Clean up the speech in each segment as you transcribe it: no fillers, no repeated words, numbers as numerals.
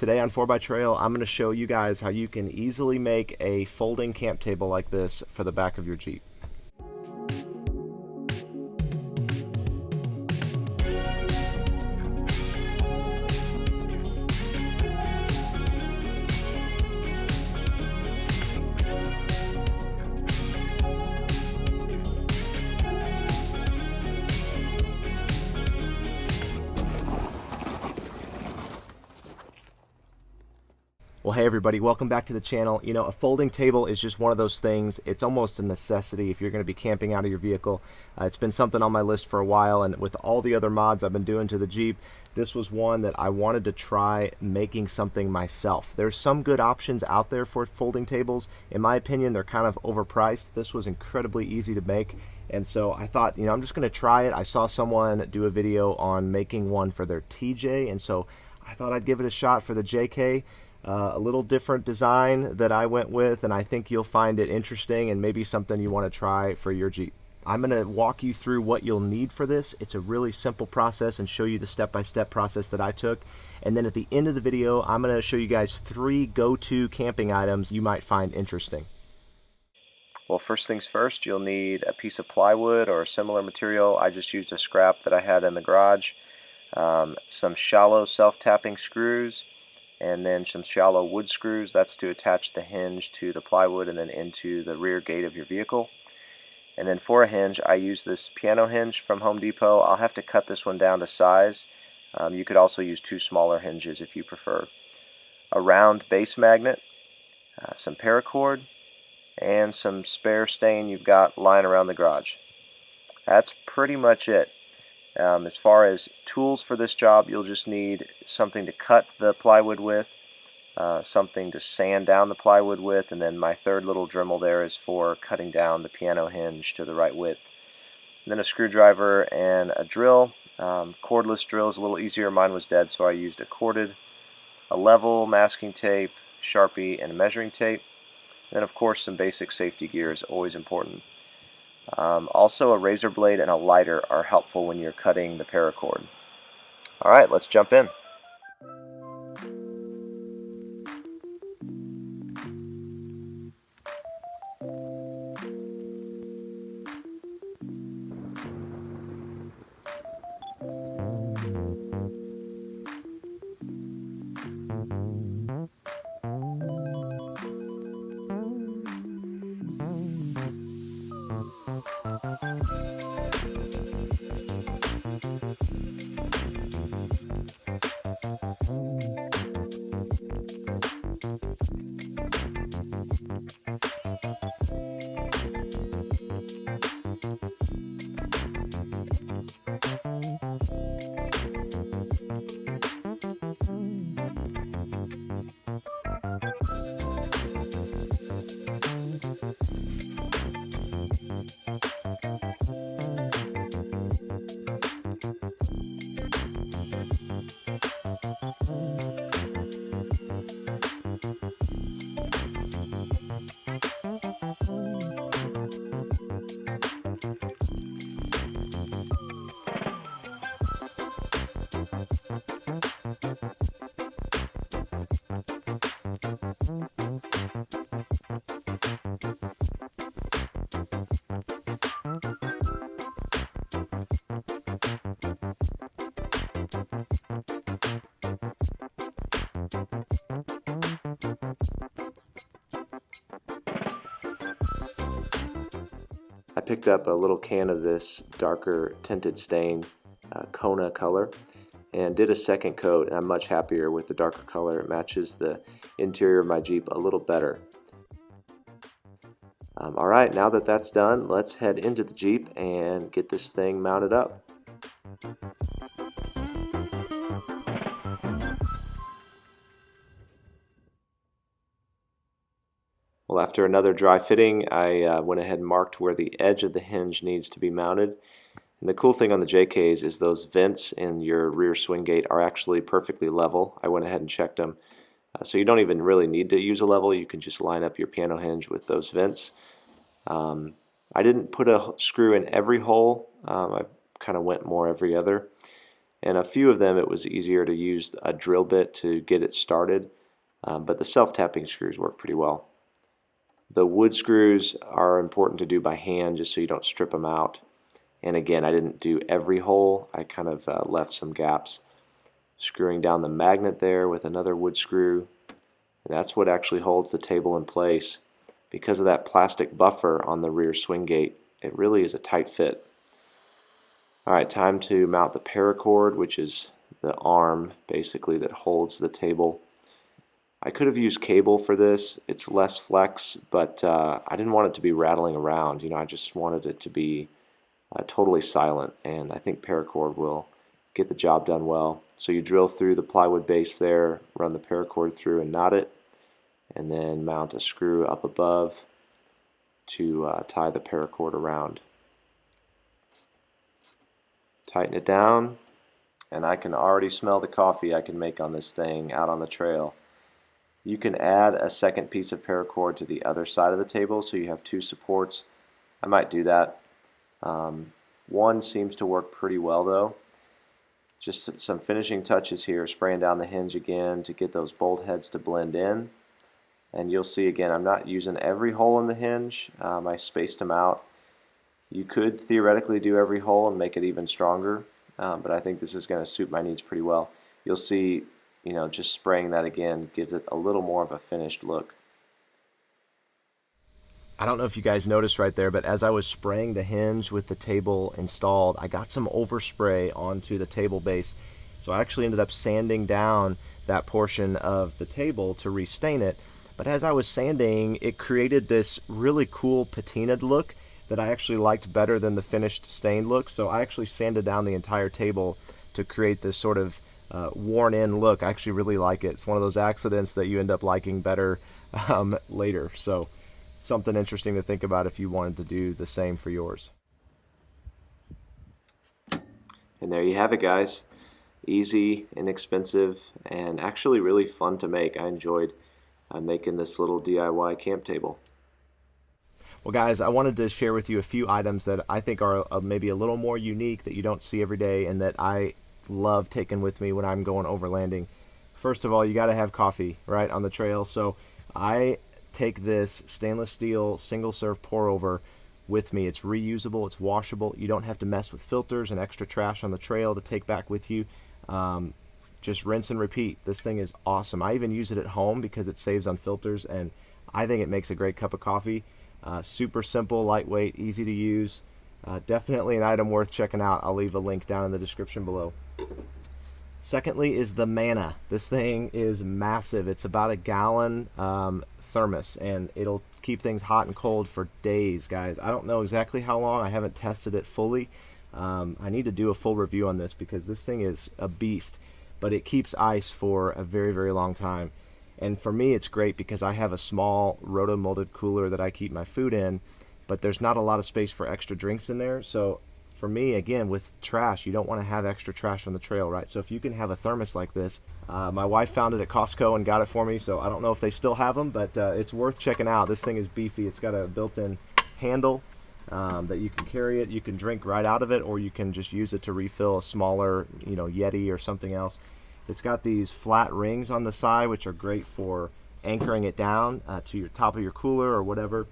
Today on 4x Trail, I'm going to show you guys how you can easily make a folding camp table like this for the back of your Jeep. Well, hey everybody, welcome back to the channel. You know, a folding table is just one of those things. It's almost a necessity if you're going to be camping out of your vehicle. It's been something on my list for a while, and with all the other mods I've been doing to the Jeep, this was one that I wanted to try making something myself. There's some good options out there for folding tables. In my opinion, they're kind of overpriced. This was incredibly easy to make, and so I thought, you know, I'm just going to try it. I saw someone do a video on making one for their TJ, and so I thought I'd give it a shot for the JK. A little different design that I went with, and I think you'll find it interesting and maybe something you want to try for your Jeep. I'm going to walk you through what you'll need for this. It's a really simple process and show you the step-by-step process that I took. And then at the end of the video, I'm going to show you guys 3 go-to camping items you might find interesting. Well, first things first, you'll need a piece of plywood or a similar material. I just used a scrap that I had in the garage, some shallow self-tapping screws, and then some shallow wood screws. That's to attach the hinge to the plywood and then into the rear gate of your vehicle. And then for a hinge, I use this piano hinge from Home Depot. I'll have to cut this one down to size. You could also use 2 smaller hinges if you prefer. A round base magnet, some paracord, and some spare stain you've got lying around the garage. That's pretty much it. As far as tools for this job, you'll just need something to cut the plywood with, something to sand down the plywood with, and then my third little Dremel there is for cutting down the piano hinge to the right width. And then a screwdriver and a drill. Cordless drill is a little easier. Mine was dead, so I used a corded, a level, masking tape, Sharpie, and measuring tape. And then, of course, some basic safety gear is always important. Also, a razor blade and a lighter are helpful when you're cutting the paracord. Alright, let's jump in. I picked up a little can of this darker tinted stain, Kona color, and did a second coat, and I'm much happier with the darker color. It matches the interior of my Jeep a little better. Alright, now that that's done, let's head into the Jeep and get this thing mounted up. Well, after another dry fitting, I went ahead and marked where the edge of the hinge needs to be mounted. And the cool thing on the JKs is those vents in your rear swing gate are actually perfectly level. I went ahead and checked them. So you don't even really need to use a level. You can just line up your piano hinge with those vents. I didn't put a screw in every hole. I kind of went more every other. And a few of them it was easier to use a drill bit to get it started, but the self-tapping screws work pretty well. The wood screws are important to do by hand just so you don't strip them out. And again, I didn't do every hole, I kind of left some gaps. Screwing down the magnet there with another wood screw, and that's what actually holds the table in place. Because of that plastic buffer on the rear swing gate, it really is a tight fit. Alright, time to mount the paracord, which is the arm basically that holds the table. I could have used cable for this. It's less flex, but I didn't want it to be rattling around. You know, I just wanted it to be totally silent, and I think paracord will get the job done well. So you drill through the plywood base there, run the paracord through and knot it, and then mount a screw up above to tie the paracord around. Tighten it down, and I can already smell the coffee I can make on this thing out on the trail. You can add a second piece of paracord to the other side of the table so you have two supports. I might do that. One seems to work pretty well though. Just some finishing touches here, spraying down the hinge again to get those bolt heads to blend in. And you'll see again, I'm not using every hole in the hinge. I spaced them out. You could theoretically do every hole and make it even stronger, but I think this is going to suit my needs pretty well. You'll see, you know, just spraying that again gives it a little more of a finished look. I don't know if you guys noticed right there, but as I was spraying the hinge with the table installed, I got some overspray onto the table base. So I actually ended up sanding down that portion of the table to restain it. But as I was sanding, it created this really cool patinaed look that I actually liked better than the finished stained look. So I actually sanded down the entire table to create this sort of worn in look. I actually really like it. It's one of those accidents that you end up liking better later. So something interesting to think about if you wanted to do the same for yours. And there you have it, guys. Easy, inexpensive, and actually really fun to make. I enjoyed making this little DIY camp table. Well guys, I wanted to share with you a few items that I think are maybe a little more unique that you don't see every day and that I love taking with me when I'm going overlanding. First of all, you got to have coffee, right, on the trail. So I take this stainless steel single serve pour over with me. It's reusable, it's washable. You don't have to mess with filters and extra trash on the trail to take back with you. Just rinse and repeat. This thing is awesome. I even use it at home because it saves on filters, and I think it makes a great cup of coffee. Super simple, lightweight, easy to use. Definitely an item worth checking out. I'll leave a link down in the description below. Secondly is the Manna. This thing is massive. It's about a gallon thermos, and it'll keep things hot and cold for days, guys. I don't know exactly how long. I haven't tested it fully. I need to do a full review on this because this thing is a beast, but it keeps ice for a very, very long time. And for me, it's great because I have a small roto-molded cooler that I keep my food in, but there's not a lot of space for extra drinks in there. So for me, again, with trash, you don't want to have extra trash on the trail, right? So if you can have a thermos like this, my wife found it at Costco and got it for me, so I don't know if they still have them, but it's worth checking out. This thing is beefy. It's got a built-in handle that you can carry it. You can drink right out of it, or you can just use it to refill a smaller, you know, Yeti or something else. It's got these flat rings on the side, which are great for anchoring it down to your top of your cooler or whatever.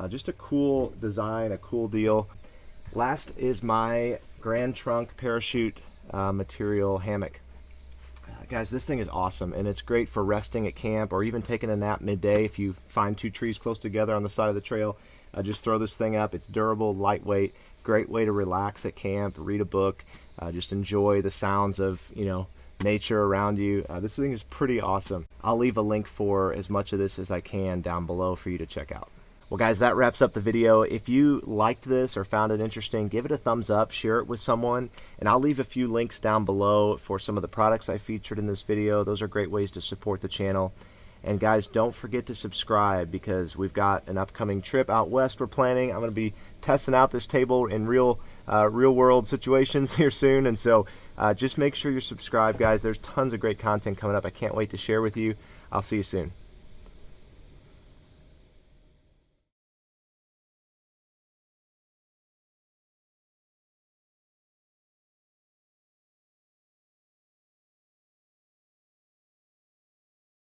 Just a cool design, a cool deal. Last is my Grand Trunk parachute material hammock. Guys, this thing is awesome, and it's great for resting at camp or even taking a nap midday if you find two trees close together on the side of the trail. Just throw this thing up. It's durable, lightweight, great way to relax at camp, read a book, just enjoy the sounds of, you know, nature around you. This thing is pretty awesome. I'll leave a link for as much of this as I can down below for you to check out. Well guys, that wraps up the video. If you liked this or found it interesting, give it a thumbs up, share it with someone, and I'll leave a few links down below for some of the products I featured in this video. Those are great ways to support the channel. And guys, don't forget to subscribe because we've got an upcoming trip out west we're planning. I'm going to be testing out this table in real world situations here soon, and so just make sure you're subscribed, guys. There's tons of great content coming up. I can't wait to share with you. I'll see you soon.